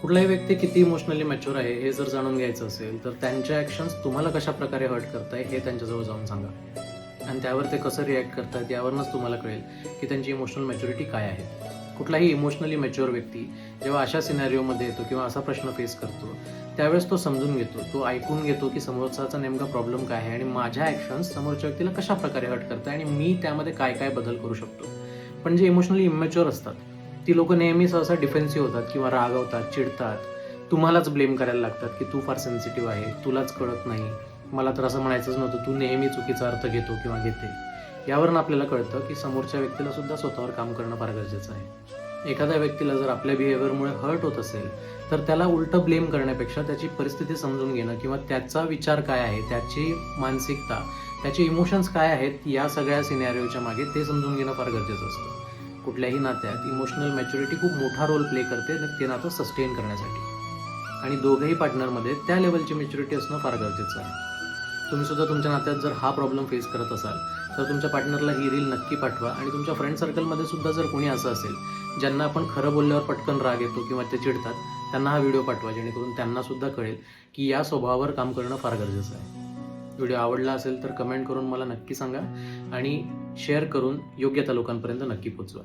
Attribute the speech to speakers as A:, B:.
A: कुठलाही व्यक्ती किती इमोशनली मॅच्युअर आहे हे जर जाणून घ्यायचं असेल तर त्यांच्या ॲक्शन्स तुम्हाला कशा प्रकारे हर्ट करताय हे त्यांच्याजवळ जाऊन सांगा आणि त्यावर ते कसं रिॲक्ट करतात यावरूनच तुम्हाला कळेल की त्यांची इमोशनल मॅच्युरिटी काय आहे. कुठलाही इमोशनली मॅच्युअर व्यक्ती जेव्हा अशा सिनॅरिओमध्ये येतो किंवा असा प्रश्न फेस करतो त्यावेळेस तो समजून घेतो, तो ऐकून घेतो की समोरच्याचा नेमका प्रॉब्लेम काय आहे आणि माझ्या ॲक्शन्स समोरच्या व्यक्तीला कशा प्रकारे हर्ट करतात आणि मी त्यामध्ये काय काय बदल करू शकतो. पण जे इमोशनली इमॅच्युअर असतात ती लोकं नेहमी सहसा डिफेन्सिव्ह होतात किंवा रागवतात, चिडतात, तुम्हालाच ब्लेम करायला लागतात की तू फार सेन्सिटिव्ह आहे, तुलाच कळत नाही, मला तर असं म्हणायचंच नव्हतं, तू नेहमी चुकीचा अर्थ घेतो किंवा घेते. यावरून आपल्याला कळतं की समोरच्या व्यक्तीला सुद्धा स्वतःवर काम करणं फार गरजेचं आहे. एखाद्या व्यक्तीला जर आपल्या बिहेवियरमुळे हर्ट होत असेल तर त्याला उलटं ब्लेम करण्यापेक्षा त्याची परिस्थिती समजून घेणं किंवा त्याचा विचार काय आहे, त्याची मानसिकता, त्याचे इमोशन्स काय आहेत, या सगळ्या सिनॅरिओच्या मागे ते समजून घेणं फार गरजेचं असतं. कुठल्याही नात्यात इमोशनल मॅच्युरिटी खूप मोठा रोल प्ले करते ते नातं सस्टेन करण्यासाठी आणि दोघंही पार्टनरमध्ये त्या लेवलची मॅच्युरिटी असणं फार गरजेचं आहे. तुम्ही सुद्धा तुमच्या नात्यात जर हा प्रॉब्लेम फेस करत असाल तर तुमच्या पार्टनरला ही रील नक्की पाठवा आणि तुमच्या फ्रेंड सर्कलमध्ये सुद्धा जर कोणी असं असेल ज्यांना आपण खरं बोलल्यावर पटकन राग येतो किंवा ते चिडतात, त्यांना हा व्हिडिओ पाठवा जेणेकरून त्यांना सुद्धा कळेल की या स्वभावावर काम करणं फार गरजेचं आहे. व्हिडिओ आवडला असेल तर कमेंट करून मला नक्की सांगा आणि शेअर करून योग्य त्या लोकांपर्यंत नक्की पोचवा.